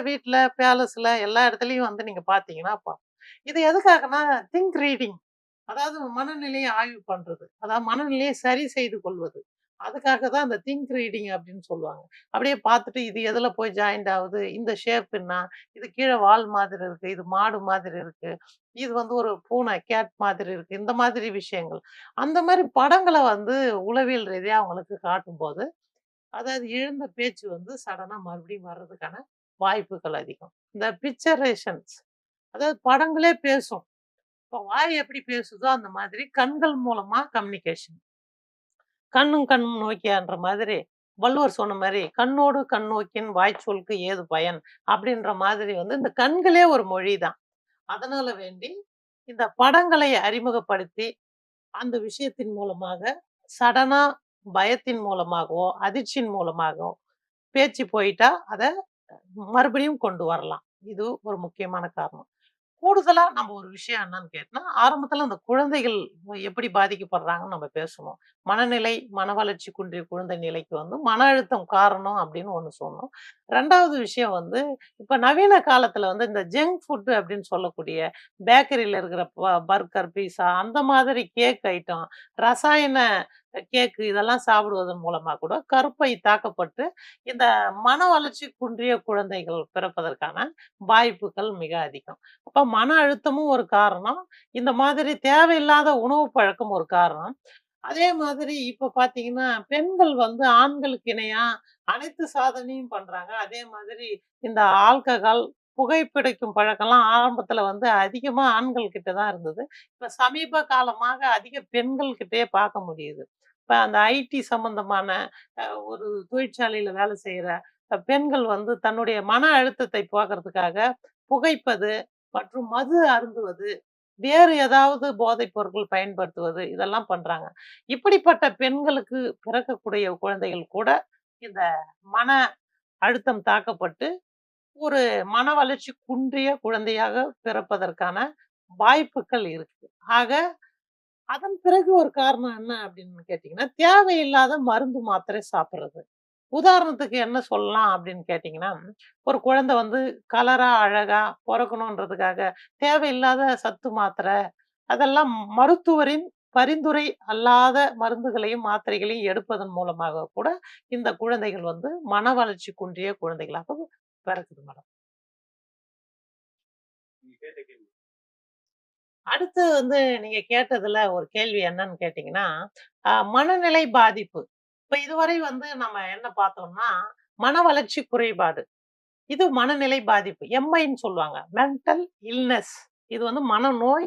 வீட்ல, பேலஸ்ல எல்லா இடத்துலயும் வந்து நீங்க பார்த்தீங்கன்னா, இது எதுக்காகன்னா, திங்க் ரீடிங். அதாவது மனநிலைய ஆய்வு பண்றது. அதாவது மனநிலையை சரி செய்து கொள்வது. அதுக்காக தான் அந்த திங்க் ரீடிங் அப்படின்னு சொல்லுவாங்க. அப்படியே பார்த்துட்டு இது எதுல போய் ஜாயிண்ட் ஆகுது? இந்த ஷேப் என்ன? இது கீழ வால் மாதிரி இருக்கு. இது மாடு மாதிரி இருக்கு. இது வந்து ஒரு பூனை, கேட் மாதிரி இருக்கு. இந்த மாதிரி விஷயங்கள். அந்த மாரி படங்கள வந்து உளவியல் ரீதியா அவங்களுக்கு காட்டும்போது, அதாவது இழந்த பேச்சு வந்து சடனா மறுபடியும் வர்றதுக்கான வாய்ப்புகள் அதிகம். இந்த பிக்சரேஷன்ஸ் அதாவது படங்களே பேசும். இப்ப வாய் எப்படி பேசுதோ, அந்த மாதிரி கண்கள் மூலமா கம்யூனிகேஷன். கண்ணும் கண்ணும் நோக்கியான்ற மாதிரி, வள்ளுவர் சொன்ன மாரி, "கண்ணோடு கண் நோக்கின் வாய்ச்சொல்க்கு ஏது பயன்?" அப்படின்ற மாதிரி வந்து இந்த கண்களே ஒரு மொழி தான். அதனால வேண்டி, இந்த படங்களை அறிமுகப்படுத்தி, அந்த விஷயத்தின் மூலமாக சடனா பயத்தின் மூலமாகவோ, அதிர்ச்சியின் மூலமாகவோ பேச்சு போயிட்டா, அத மறுபடியும் கொண்டு வரலாம். இது ஒரு முக்கியமான காரணம். கூடுதலா நம்ம ஒரு விஷயம் என்னன்னு கேட்டா, ஆரம்பத்துல அந்த குழந்தைகள் எப்படி பாதிக்கப்படுறாங்கன்னு நம்ம பேசணும். மனநிலை, மன வளர்ச்சி குன்றிய குழந்தை நிலைக்கு வந்து மன அழுத்தம் காரணம் அப்படின்னு ஒண்ணு சொன்னோம். 2வது விஷயம் வந்து, இப்ப நவீன காலத்துல வந்து இந்த ஜங்க் ஃபுட் அப்படின்னு சொல்லக்கூடிய பேக்கரியில இருக்கிற பர்கர், பீஸா அந்த மாதிரி கேக் ஐட்டம், ரசாயன கேக்கு இதெல்லாம் சாப்பிடுவதன் மூலமா கூட கருப்பை தாக்கப்பட்டு, இந்த மன வளர்ச்சி குன்றிய குழந்தைகள் பிறப்பதற்கான வாய்ப்புகள் மிக அதிகம். அப்ப மன அழுத்தமும் ஒரு காரணம். இந்த மாதிரி தேவையில்லாத உணவு பழக்கம் ஒரு காரணம். அதே மாதிரி இப்ப பார்த்தீங்கன்னா, பெண்கள் வந்து ஆண்களுக்கு இணையா அனைத்து சாதனையும் பண்றாங்க. அதே மாதிரி இந்த ஆல்கஹால், புகைப்பிடிக்கும் பழக்கம்லாம் ஆரம்பத்துல வந்து அதிகமா ஆண்கள் கிட்ட தான் இருந்தது. இப்ப சமீப காலமாக அதிக பெண்கள் கிட்டயே பார்க்க முடியுது. இப்ப அந்த ஐடி சம்பந்தமான ஒரு தொழிற்சாலையில வேலை செய்ற பெண்கள் வந்து தன்னுடைய மன அழுத்தத்தை போக்குறதுக்காக புகைப்பது மற்றும் மது அருந்துவது, வேறு ஏதாவது போதைப் பொருட்கள் பயன்படுத்துவது, இதெல்லாம் பண்றாங்க. இப்படிப்பட்ட பெண்களுக்கு பிறக்கக்கூடிய குழந்தைகள் கூட இந்த மன அழுத்தம் தாக்கப்பட்டு, ஒரு மன வளர்ச்சி குன்றிய குழந்தையாக பிறப்பதற்கான வாய்ப்புகள் இருக்கு. ஆக, அதன் பிறகு ஒரு காரணம் என்ன அப்படின்னு கேட்டீங்கன்னா, தேவையில்லாத மருந்து, மாத்திரை சாப்பிடுறது. உதாரணத்துக்கு என்ன சொல்லலாம் அப்படின்னு கேட்டீங்கன்னா, ஒரு குழந்தை வந்து கலரா, அழகா பொறக்கணுன்றதுக்காக தேவையில்லாத சத்து மாத்திரை, அதெல்லாம் மருத்துவரின் பரிந்துரை அல்லாத மருந்துகளையும், மாத்திரைகளையும் எடுப்பதன் மூலமாக கூட இந்த குழந்தைகள் வந்து மன வளர்ச்சி குன்றிய குழந்தைகளாக பிறக்குது மேடம். அடுத்து வந்து நீங்க கேட்டதுல ஒரு கேள்வி என்னன்னு கேட்டீங்கன்னா, மனநிலை பாதிப்பு. இப்ப இதுவரை வந்து நம்ம என்ன பார்த்தோம்னா, மன வளர்ச்சி குறைபாடு. இது மனநிலை பாதிப்பு. எம்ஐன்னு சொல்லுவாங்க. மென்டல் இல்னெஸ். இது வந்து மனநோய்.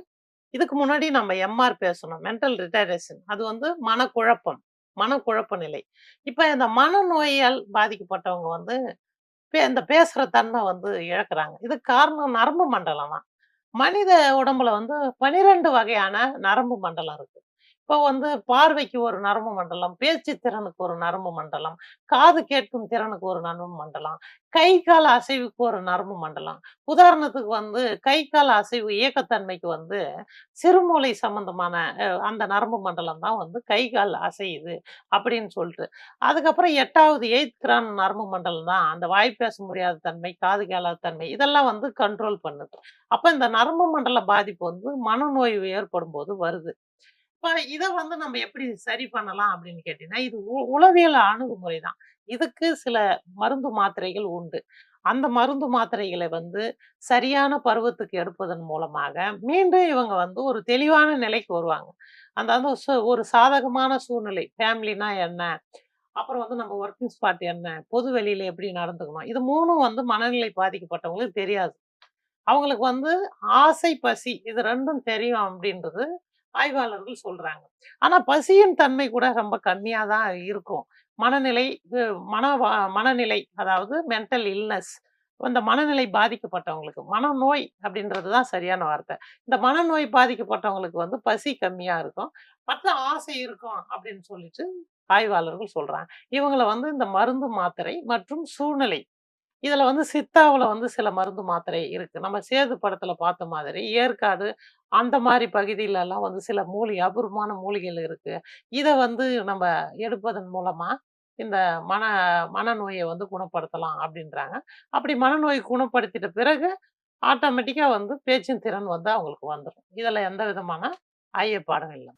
இதுக்கு முன்னாடி நம்ம எம்ஆர் பேசணும். Mental retardation. அது வந்து மனக்குழப்பம். மனக்குழப்ப நிலை. இப்ப இந்த மனநோயால் பாதிக்கப்பட்டவங்க வந்து இந்த பேசுற தன்மை வந்து இழக்குறாங்க. இதுக்கு காரணம் நரம்பு மண்டலம் தான். மனித உடம்புல வந்து 12 வகையான நரம்பு மண்டலம் இருக்கு. இப்போ வந்து பார்வைக்கு ஒரு நரம்பு மண்டலம், பேச்சு திறனுக்கு ஒரு நரம்பு மண்டலம், காது கேட்கும் திறனுக்கு ஒரு நரம்பு மண்டலம், கை, கால் அசைவுக்கு ஒரு நரம்பு மண்டலம். உதாரணத்துக்கு வந்து கை, கால் அசைவு இயக்கத்தன்மைக்கு வந்து சிறுமூளை சம்பந்தமான அந்த நரம்பு மண்டலம் தான் வந்து கை, கால் அசையுது அப்படின்னு சொல்ட்டு. அதுக்கப்புறம் 8வது 8த் கிரான் நரம்பு மண்டலம் தான் அந்த வாய் பேச முடியாத தன்மை, காது கேளாத தன்மை இதெல்லாம் வந்து கண்ட்ரோல் பண்ணுது. அப்ப இந்த நரம்பு மண்டல பாதிப்பு வந்து மனநோய் ஏற்படும்போது வருது. இப்ப இத வந்து நம்ம எப்படி சரி பண்ணலாம் அப்படின்னு கேட்டீங்கன்னா, இது உளவியல் அணுகுமுறை தான். இதுக்கு சில மருந்து மாத்திரைகள் உண்டு. அந்த மருந்து மாத்திரைகளை வந்து சரியான பருவத்துக்கு எடுப்பதன் மூலமாக, மீண்டும் இவங்க வந்து ஒரு தெளிவான நிலைக்கு வருவாங்க. அந்த அந்த ஒரு சாதகமான சூழ்நிலை, ஃபேமிலினா என்ன? அப்புறம் வந்து நம்ம வொர்க்கிங் ஸ்பாட் என்ன? பொது வெளியில எப்படி நடந்துக்கணும்? இது 3ம் வந்து மனநிலை பாதிக்கப்பட்டவங்களுக்கு தெரியாது. அவங்களுக்கு வந்து ஆசை, பசி இது 2ம் தெரியும் அப்படின்றது ஆய்வாளர்கள் சொல்றாங்க. ஆனா பசியின் தன்மை கூட ரொம்ப கம்மியா தான் இருக்கும். மனநிலை இது மனநிலை அதாவது மென்டல் இல்னெஸ் இந்த மனநிலை பாதிக்கப்பட்டவங்களுக்கு, மனநோய் அப்படின்றது தான் சரியான வார்த்தை. இந்த மனநோய் பாதிக்கப்பட்டவங்களுக்கு வந்து பசி கம்மியா இருக்கும். மற்ற ஆசை இருக்கும் அப்படின்னு சொல்லிட்டு ஆய்வாளர்கள் சொல்றாங்க. இவங்கள வந்து இந்த மருந்து மாத்திரை மற்றும் சூழ்நிலை இதுல வந்து சித்தாவுல வந்து சில மருந்து மாத்திரை இருக்கு. நம்ம சேது படத்துல பார்த்த மாதிரி, ஏற்காடு அந்த மாரி பகுதியிலலாம் வந்து சில மூலிகை அபூர்வமான மூலிகைகள் இருக்கு. இத வந்து நம்ம எடுப்பதன் மூலமா இந்த மன மனநோய வந்து குணப்படுத்தலாம் அப்படின்றாங்க. அப்படி மனநோய் குணப்படுத்திட்ட பிறகு, ஆட்டோமேட்டிக்கா வந்து பேச்சின் திறன் வந்து அவங்களுக்கு வந்துரும். இதுல எந்த விதமான ஐயப்பாடும் இல்ல.